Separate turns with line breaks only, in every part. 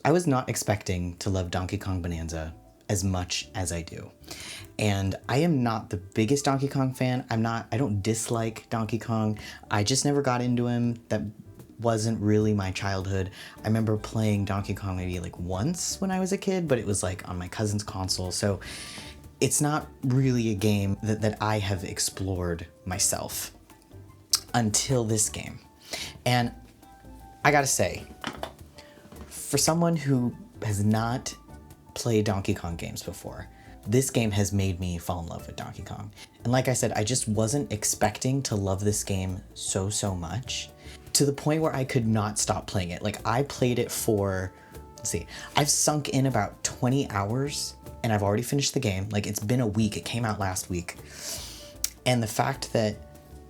I was not expecting to love Donkey Kong Bonanza as much as I do. And I am not the biggest Donkey Kong fan. I don't dislike Donkey Kong. I just never got into him. That wasn't really my childhood. I remember playing Donkey Kong maybe like once when I was a kid, but it was like on my cousin's console. So it's not really a game that I have explored myself until this game. And I gotta say, for someone who has not played Donkey Kong games before, this game has made me fall in love with Donkey Kong. And like I said, I just wasn't expecting to love this game so much, to the point where I could not stop playing it. Like, I played it for, let's see, I've sunk in about 20 hours and I've already finished the game. Like, it's been a week, it came out last week. And the fact that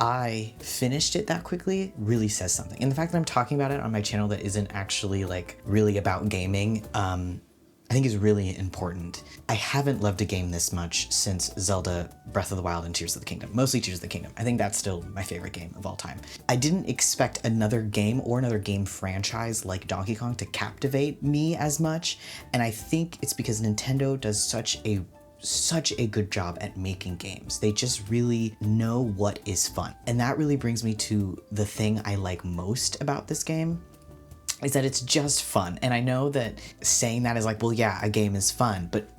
I finished it that quickly really says something. And the fact that I'm talking about it on my channel that isn't actually like really about gaming, I think is really important. I haven't loved a game this much since Zelda Breath of the Wild and Tears of the Kingdom, mostly Tears of the Kingdom. I think that's still my favorite game of all time. I didn't expect another game or another game franchise like Donkey Kong to captivate me as much, and I think it's because Nintendo does such a good job at making games. They just really know what is fun. And that really brings me to the thing I like most about this game, is that it's just fun. And I know that saying that is like, well, yeah, a game is fun, but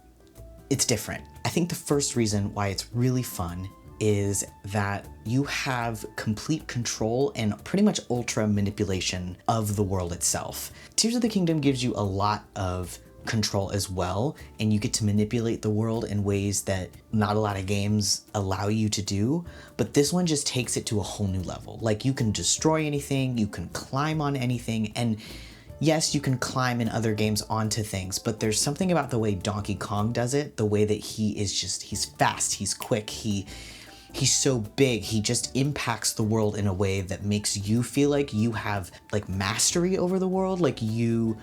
it's different. I think the first reason why it's really fun is that you have complete control and pretty much ultra manipulation of the world itself. Tears of the Kingdom gives you a lot of control as well, and you get to manipulate the world in ways that not a lot of games allow you to do, but this one just takes it to a whole new level. Like, you can destroy anything, you can climb on anything, and yes, you can climb in other games onto things, but there's something about the way Donkey Kong does it, the way that he's fast, he's quick, he's so big, he just impacts the world in a way that makes you feel like you have like mastery over the world, like you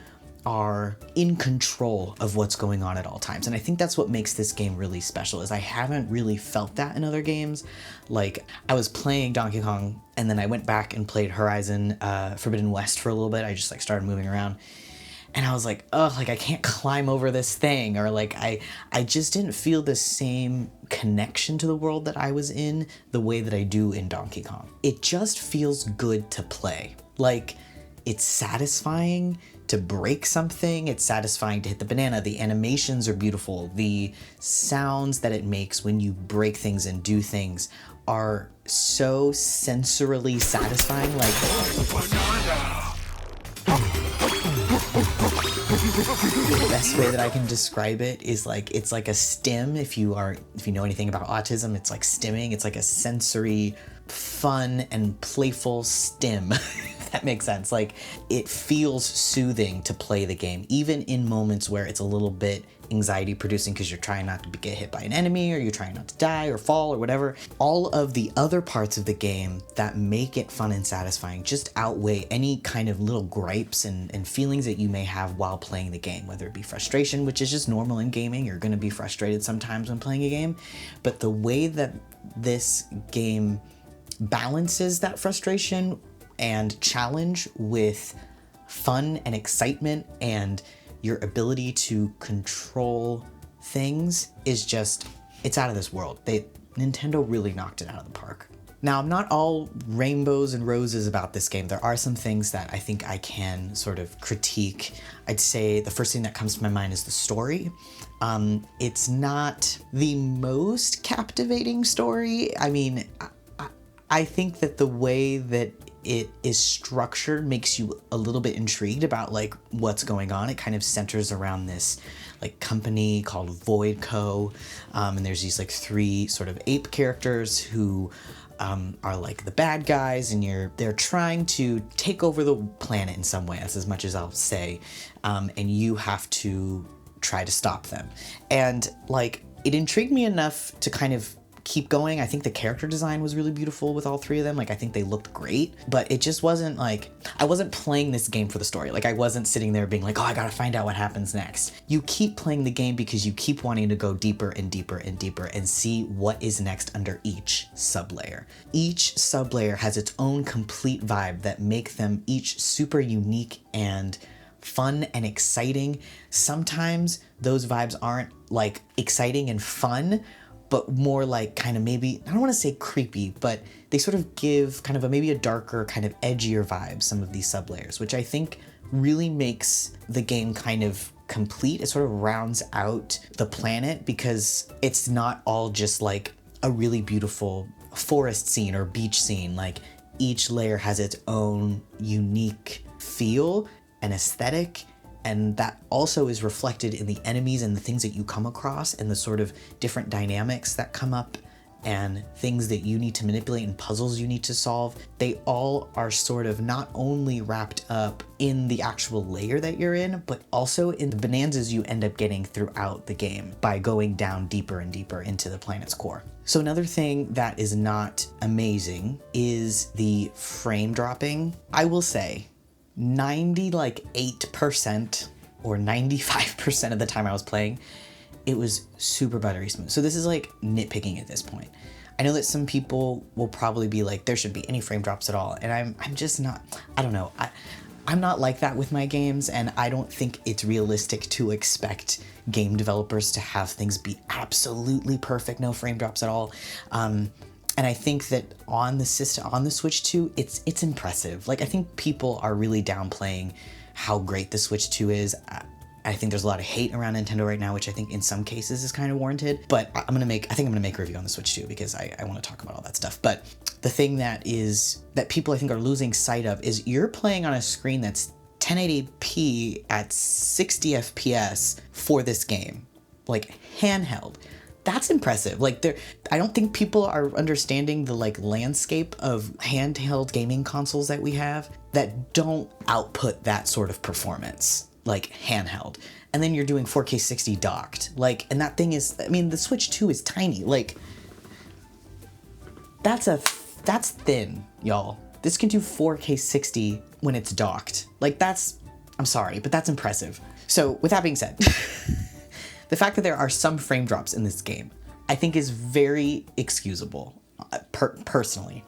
are in control of what's going on at all times. And I think that's what makes this game really special, is I haven't really felt that in other games. Like, I was playing Donkey Kong and then I went back and played Horizon Forbidden West for a little bit. I just like started moving around and I was like, oh, like I can't climb over this thing, or like I just didn't feel the same connection to the world that I was in the way that I do in Donkey Kong. It just feels good to play. Like, it's satisfying to break something, it's satisfying to hit the banana, the animations are beautiful, the sounds that it makes when you break things and do things are so sensorily satisfying. Like, the best way that I can describe it is like, it's like a stim. If you know anything about autism, it's like stimming. It's like a sensory, fun and playful stim. That makes sense. Like, it feels soothing to play the game, even in moments where it's a little bit anxiety producing because you're trying not to get hit by an enemy, or you're trying not to die or fall or whatever. All of the other parts of the game that make it fun and satisfying just outweigh any kind of little gripes and feelings that you may have while playing the game, whether it be frustration, which is just normal in gaming. You're going to be frustrated sometimes when playing a game, but the way that this game balances that frustration and challenge with fun and excitement and your ability to control things is just, it's out of this world. Nintendo really knocked it out of the park. Now, I'm not all rainbows and roses about this game. There are some things that I think I can sort of critique. I'd say the first thing that comes to my mind is the story. It's not the most captivating story. I mean, I think that the way that it is structured makes you a little bit intrigued about like what's going on. It kind of centers around this like company called Void Co. And there's these like three sort of ape characters who are like the bad guys, and they're trying to take over the planet in some way. That's as much as I'll say. And you have to try to stop them. And like, it intrigued me enough to kind of keep going. I think the character design was really beautiful with all three of them. Like, I think they looked great, but it just wasn't like, I wasn't playing this game for the story. Like, I wasn't sitting there being like, oh, I gotta find out what happens next. You keep playing the game because you keep wanting to go deeper and deeper and deeper and see what is next under each sublayer. Each sublayer has its own complete vibe that make them each super unique and fun and exciting. Sometimes those vibes aren't like exciting and fun, but more like kind of maybe, I don't want to say creepy, but they sort of give kind of maybe a darker, kind of edgier vibe, some of these sublayers, which I think really makes the game kind of complete. It sort of rounds out the planet because it's not all just like a really beautiful forest scene or beach scene. Like each layer has its own unique feel and aesthetic, and that also is reflected in the enemies and the things that you come across and the sort of different dynamics that come up and things that you need to manipulate and puzzles you need to solve. They all are sort of not only wrapped up in the actual layer that you're in, but also in the bonanzas you end up getting throughout the game by going down deeper and deeper into the planet's core. So another thing that is not amazing is the frame dropping. I will say 98% or 95% of the time I was playing, it was super buttery smooth. So this is like nitpicking at this point. I know that some people will probably be like, there should be any frame drops at all. And I'm just not, I don't know. I'm not like that with my games, and I don't think it's realistic to expect game developers to have things be absolutely perfect, no frame drops at all. And I think that on the system, on the Switch 2, it's impressive. Like, I think people are really downplaying how great the Switch 2 is. I think there's a lot of hate around Nintendo right now, which I think in some cases is kind of warranted. But I think I'm gonna make a review on the Switch 2 because I want to talk about all that stuff. But the thing that people I think are losing sight of is you're playing on a screen that's 1080p at 60 FPS for this game, like handheld. That's impressive. Like, I don't think people are understanding the like landscape of handheld gaming consoles that we have that don't output that sort of performance, like handheld. And then you're doing 4K 60 docked. Like, and that thing is, I mean, the Switch 2 is tiny. Like, that's thin, y'all. This can do 4K 60 when it's docked. Like, I'm sorry, but that's impressive. So with that being said, the fact that there are some frame drops in this game, I think is very excusable, personally.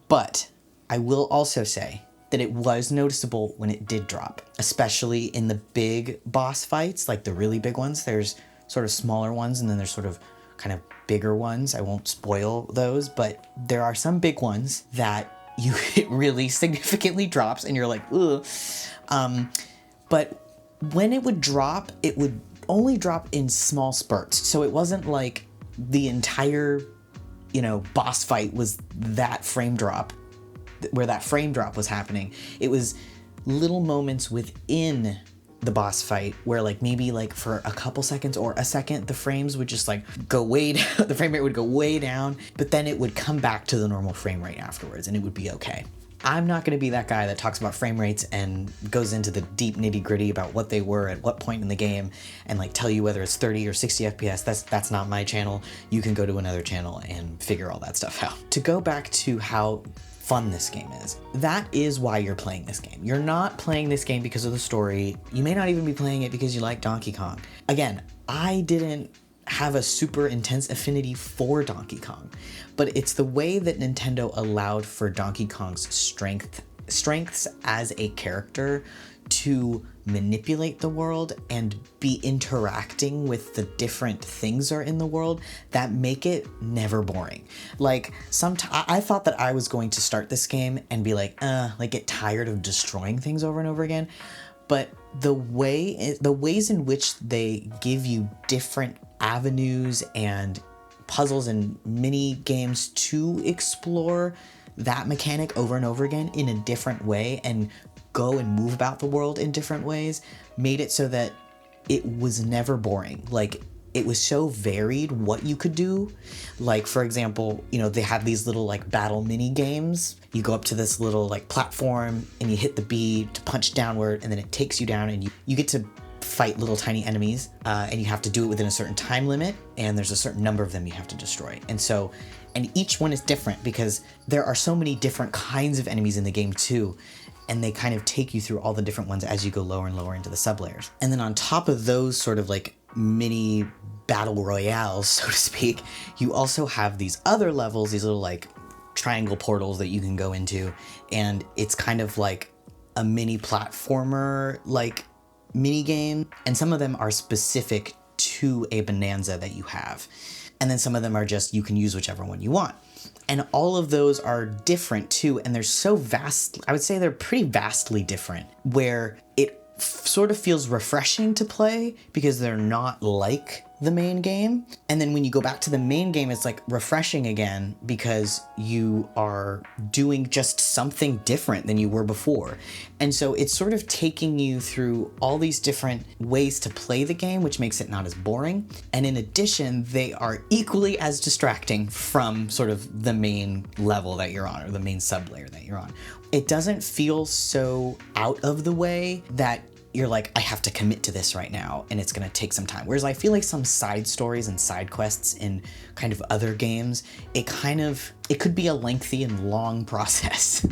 But I will also say that it was noticeable when it did drop, especially in the big boss fights, like the really big ones. There's sort of smaller ones, and then there's sort of kind of bigger ones. I won't spoil those, but there are some big ones that it really significantly drops, and you're like, ugh. But when it would drop, it would only drop in small spurts. So it wasn't like the entire, boss fight was that frame drop, where that frame drop was happening. It was little moments within the boss fight where like maybe like for a couple seconds or a second, the frames would just like go way down, the frame rate would go way down, but then it would come back to the normal frame rate afterwards and it would be okay. I'm not going to be that guy that talks about frame rates and goes into the deep nitty gritty about what they were at what point in the game and like tell you whether it's 30 or 60 FPS. That's not my channel. You can go to another channel and figure all that stuff out. To go back to how fun this game is, that is why you're playing this game. You're not playing this game because of the story. You may not even be playing it because you like Donkey Kong. Again, I didn't have a super intense affinity for Donkey Kong, but it's the way that Nintendo allowed for Donkey Kong's strengths as a character to manipulate the world and be interacting with the different things that are in the world that make it never boring. Like, I thought that I was going to start this game and be like get tired of destroying things over and over again. But the ways in which they give you different avenues and puzzles and mini games to explore that mechanic over and over again in a different way and go and move about the world in different ways made it so that it was never boring. Like, it was so varied what you could do. Like, for example, they have these little like battle mini games. You go up to this little like platform and you hit the B to punch downward, and then it takes you down and you get to fight little tiny enemies, and you have to do it within a certain time limit, and there's a certain number of them you have to destroy. And each one is different because there are so many different kinds of enemies in the game too, and they kind of take you through all the different ones as you go lower and lower into the sublayers. And then on top of those sort of like mini battle royales, so to speak, you also have these other levels, these little like triangle portals that you can go into, and it's kind of like a mini platformer like mini game, and some of them are specific to a Bonanza that you have. And then some of them are just, you can use whichever one you want. And all of those are different too, and they're so vast, I would say they're pretty vastly different, where it sort of feels refreshing to play because they're not like the main game. And then when you go back to the main game, it's like refreshing again because you are doing just something different than you were before. And so it's sort of taking you through all these different ways to play the game, which makes it not as boring. And in addition, they are equally as distracting from sort of the main level that you're on, or the main sub-layer that you're on. It doesn't feel so out of the way that you're like, I have to commit to this right now and it's gonna take some time. Whereas I feel like some side stories and side quests in kind of other games, it could be a lengthy and long process.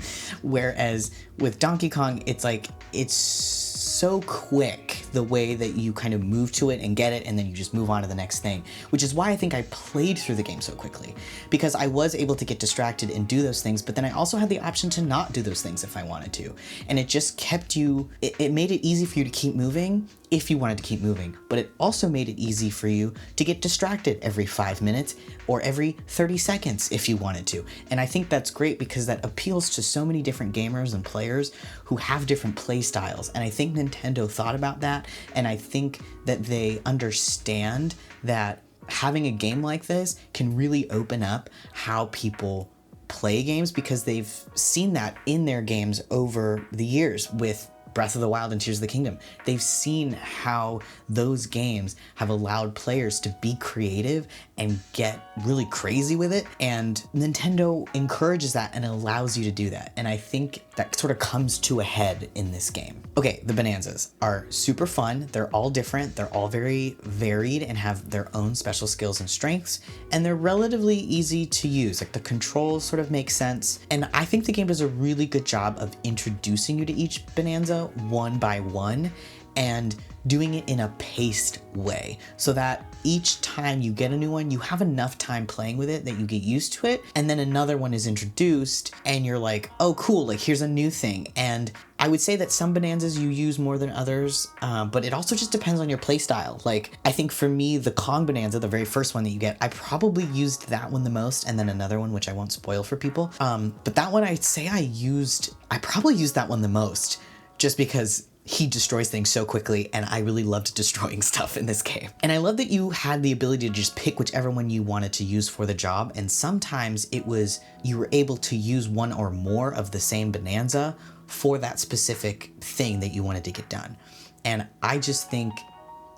Whereas with Donkey Kong, it's like, it's so quick the way that you kind of move to it and get it, and then you just move on to the next thing, which is why I think I played through the game so quickly, because I was able to get distracted and do those things, but then I also had the option to not do those things if I wanted to. And it just kept you, it made it easy for you to keep moving if you wanted to keep moving, but it also made it easy for you to get distracted every 5 minutes or every 30 seconds if you wanted to. And I think that's great because that appeals to so many different gamers and players who have different play styles. And I think Nintendo thought about that, and I think that they understand that having a game like this can really open up how people play games, because they've seen that in their games over the years with Breath of the Wild and Tears of the Kingdom. They've seen how those games have allowed players to be creative and get really crazy with it, and Nintendo encourages that and allows you to do that. And I think that sort of comes to a head in this game. Okay, the Bonanzas are super fun. They're all different. They're all very varied and have their own special skills and strengths, and they're relatively easy to use. Like, the controls sort of make sense. And I think the game does a really good job of introducing you to each Bonanza one by one and doing it in a paced way, so that each time you get a new one, you have enough time playing with it that you get used to it, and then another one is introduced and you're like, oh cool, like here's a new thing. And I would say that some Bonanzas you use more than others, but it also just depends on your play style. Like, I think for me, the Kong Bonanza, the very first one that you get, I probably used that one the most, and then another one, which I won't spoil for people. But that one, I'd say I probably used that one the most, just because he destroys things so quickly, and I really loved destroying stuff in this game. And I love that you had the ability to just pick whichever one you wanted to use for the job, and sometimes it was, you were able to use one or more of the same Bonanza for that specific thing that you wanted to get done. And I just think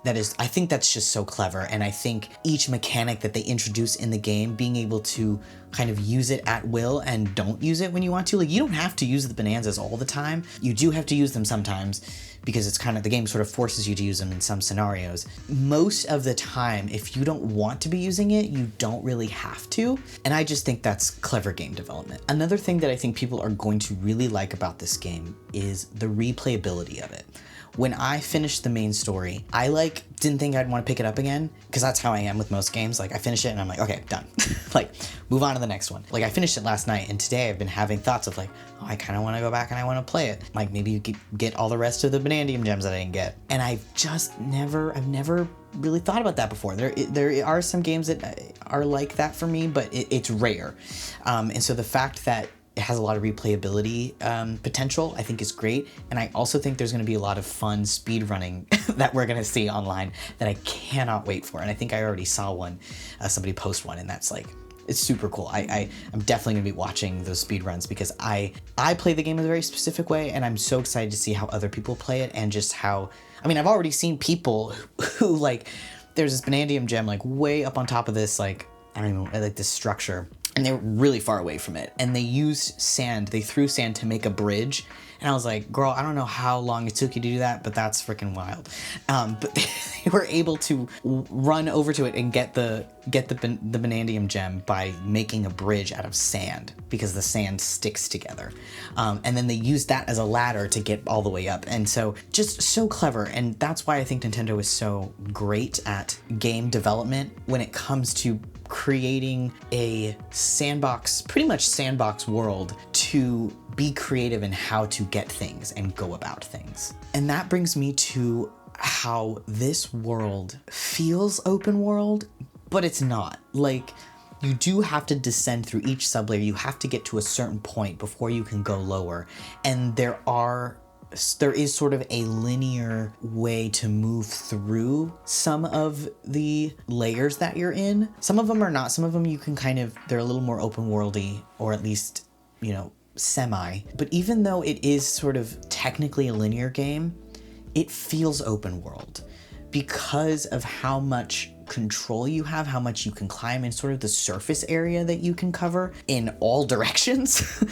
I think that's just so clever, and I think each mechanic that they introduce in the game, being able to kind of use it at will and don't use it when you want to. Like, you don't have to use the Bonanzas all the time. You do have to use them sometimes, because it's kind of, the game sort of forces you to use them in some scenarios. Most of the time, if you don't want to be using it, you don't really have to. And I just think that's clever game development. Another thing that I think people are going to really like about this game is the replayability of it. When I finished the main story, I didn't think I'd want to pick it up again, because that's how I am with most games. Like, I finish it and I'm like, okay, done. Like, move on to the next one. Like, I finished it last night, and today I've been having thoughts of like, oh, I kind of want to go back and I want to play it. Like, maybe you get all the rest of the Banandium gems that I didn't get. And I've never really thought about that before. There are some games that are like that for me, but it's rare. And so the fact that it has a lot of replayability potential, I think, is great. And I also think there's going to be a lot of fun speed running that we're going to see online that I cannot wait for. And I think I already saw one, somebody post one, and that's like, it's super cool. I'm definitely going to be watching those speed runs, because I play the game in a very specific way, and I'm so excited to see how other people play it, and just how, I mean, I've already seen people who like, there's this Banandium gem like way up on top of this, like, I don't even, like this structure, and they were really far away from it, and they used sand, they threw sand to make a bridge. And I was like, girl, I don't know how long it took you to do that, but that's freaking wild. But they were able to run over to it and get the Banandium gem by making a bridge out of sand, because the sand sticks together. And then they used that as a ladder to get all the way up. And so, just so clever. And that's why I think Nintendo is so great at game development when it comes to creating a sandbox, pretty much sandbox world to be creative in how to get things and go about things. And that brings me to how this world feels open world, but it's not. Like, you do have to descend through each sublayer. You have to get to a certain point before you can go lower. And there is sort of a linear way to move through some of the layers that you're in. Some of them are not. Some of them you can they're a little more open worldy, or at least, semi. But even though it is sort of technically a linear game, it feels open world because of how much control you have, how much you can climb, and sort of the surface area that you can cover in all directions.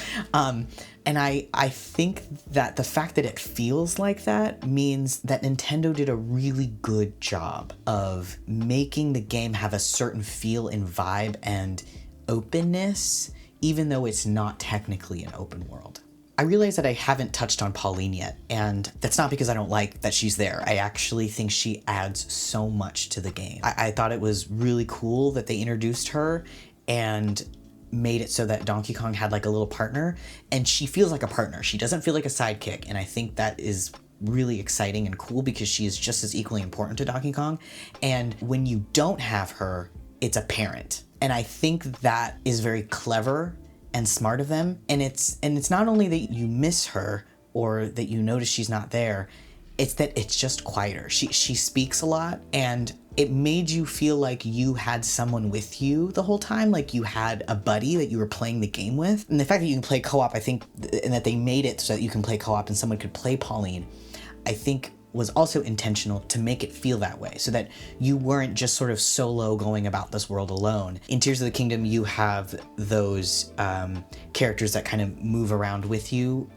And I think that the fact that it feels like that means that Nintendo did a really good job of making the game have a certain feel and vibe and openness, even though it's not technically an open world. I realize that I haven't touched on Pauline yet, and that's not because I don't like that she's there. I actually think she adds so much to the game. I thought it was really cool that they introduced her and made it so that Donkey Kong had like a little partner, and she feels like a partner. She doesn't feel like a sidekick, and I think that is really exciting and cool because she is just as equally important to Donkey Kong. And when you don't have her, it's a parent. And I think that is very clever and smart of them. And it's not only that you miss her or that you notice she's not there, it's that it's just quieter. She speaks a lot, and it made you feel like you had someone with you the whole time, like you had a buddy that you were playing the game with. And the fact that you can play co-op, I think, and that they made it so that you can play co-op and someone could play Pauline, I think was also intentional to make it feel that way, so that you weren't just sort of solo going about this world alone. In Tears of the Kingdom, you have those characters that kind of move around with you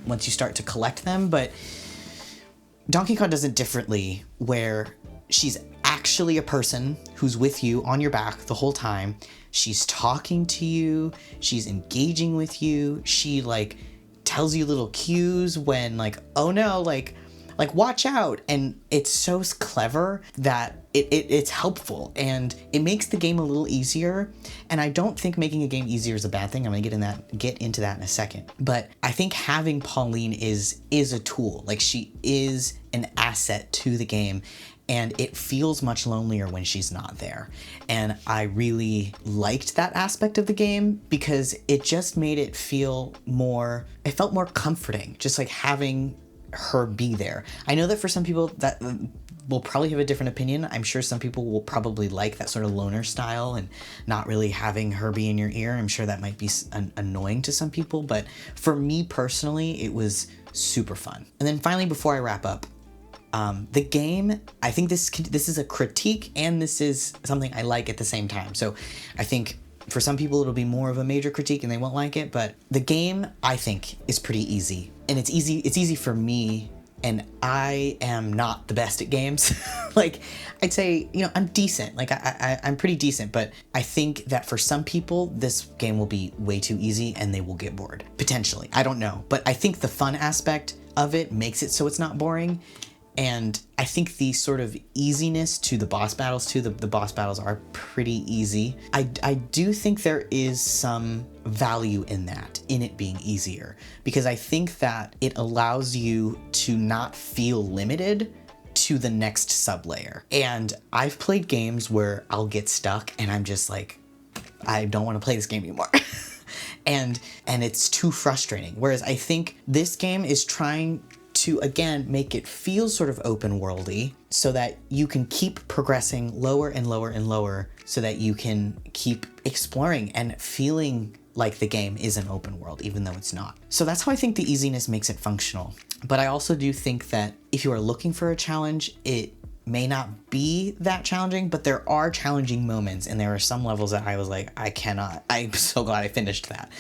once you start to collect them, but Donkey Kong does it differently, where she's actually a person who's with you on your back the whole time. She's talking to you, she's engaging with you, she like tells you little cues when like, oh no, like watch out. And it's so clever that it's helpful, and it makes the game a little easier. And I don't think making a game easier is a bad thing. I'm gonna get into that in a second. But I think having Pauline is a tool. Like, she is an asset to the game, and it feels much lonelier when she's not there. And I really liked that aspect of the game because it just made it felt more comforting, just like having her be there. I know that for some people that will probably have a different opinion. I'm sure some people will probably like that sort of loner style and not really having her be in your ear. I'm sure that might be annoying to some people, but for me personally, it was super fun. And then finally, before I wrap up, the game, I think this is a critique and this is something I like at the same time. So I think for some people it'll be more of a major critique and they won't like it, but the game, I think, is pretty easy. And it's easy for me, and I am not the best at games. Like, I'd say, I'm decent. Like, I'm pretty decent, but I think that for some people, this game will be way too easy and they will get bored. Potentially. I don't know. But I think the fun aspect of it makes it so it's not boring. And I think the sort of easiness to the boss battles too, the boss battles are pretty easy. I do think there is some value in it being easier, because I think that it allows you to not feel limited to the next sublayer. And I've played games where I'll get stuck and I'm just like, I don't want to play this game anymore. and it's too frustrating. Whereas I think this game is trying to, again, make it feel sort of open worldy so that you can keep progressing lower and lower and lower so that you can keep exploring and feeling like the game is an open world, even though it's not. So that's how I think the easiness makes it functional. But I also do think that if you are looking for a challenge, it may not be that challenging, but there are challenging moments, and there are some levels that I was like, I'm so glad I finished that.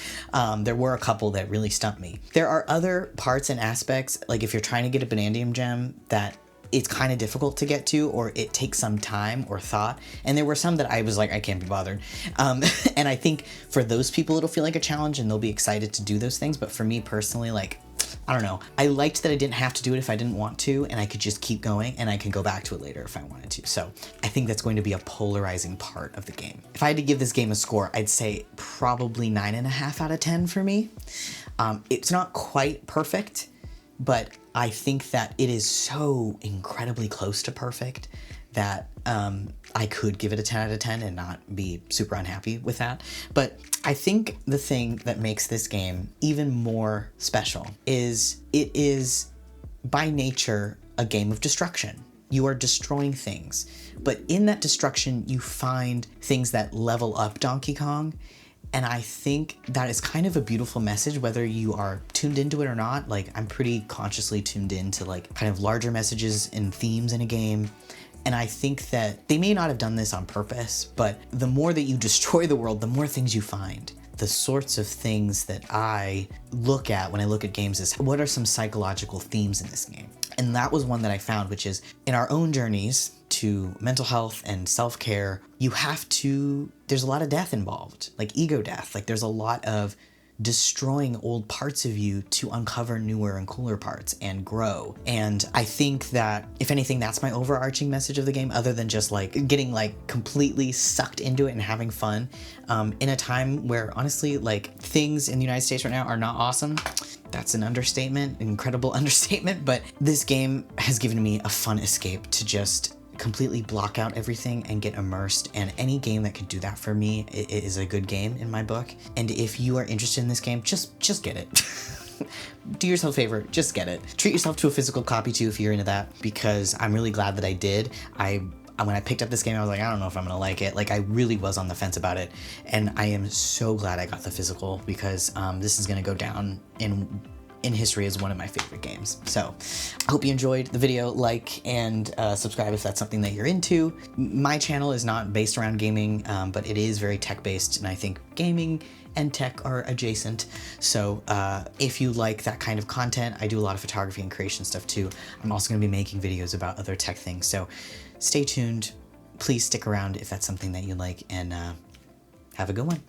There were a couple that really stumped me. There are other parts and aspects, like if you're trying to get a Banandium gem, that it's kind of difficult to get to, or it takes some time or thought. And there were some that I was like, I can't be bothered. And I think for those people, it'll feel like a challenge and they'll be excited to do those things. But for me personally, like, I don't know. I liked that I didn't have to do it if I didn't want to, and I could just keep going, and I can go back to it later if I wanted to. So I think that's going to be a polarizing part of the game. If I had to give this game a score, I'd say probably 9.5 out of 10 for me. It's not quite perfect, but I think that it is so incredibly close to perfect that I could give it a 10 out of 10 and not be super unhappy with that. But I think the thing that makes this game even more special is it is by nature a game of destruction. You are destroying things, but in that destruction you find things that level up Donkey Kong. And I think that is kind of a beautiful message, whether you are tuned into it or not. Like, I'm pretty consciously tuned into like kind of larger messages and themes in a game. And I think that they may not have done this on purpose, but the more that you destroy the world, the more things you find. The sorts of things that I look at when I look at games is, what are some psychological themes in this game? And that was one that I found, which is in our own journeys to mental health and self-care, there's a lot of death involved, like ego death. Like, there's a lot of destroying old parts of you to uncover newer and cooler parts and grow. And I think that, if anything, that's my overarching message of the game, other than just like getting like completely sucked into it and having fun in a time where honestly, like, things in the United States right now are not awesome. That's an understatement, an incredible understatement, but this game has given me a fun escape to just completely block out everything and get immersed, and any game that could do that for me is a good game in my book. And if you are interested in this game, just get it. Do yourself a favor, just get it. Treat yourself to a physical copy too if you're into that, because I'm really glad that I did. When I picked up this game, I was like, I don't know if I'm gonna like it. Like, I really was on the fence about it, and I am so glad I got the physical, because this is gonna go down in history as one of my favorite games. So I hope you enjoyed the video. Like and subscribe if that's something that you're into. My channel is not based around gaming, but it is very tech-based, and I think gaming and tech are adjacent. So if you like that kind of content, I do a lot of photography and creation stuff too. I'm also gonna be making videos about other tech things, so stay tuned. Please stick around if that's something that you like, and have a good one.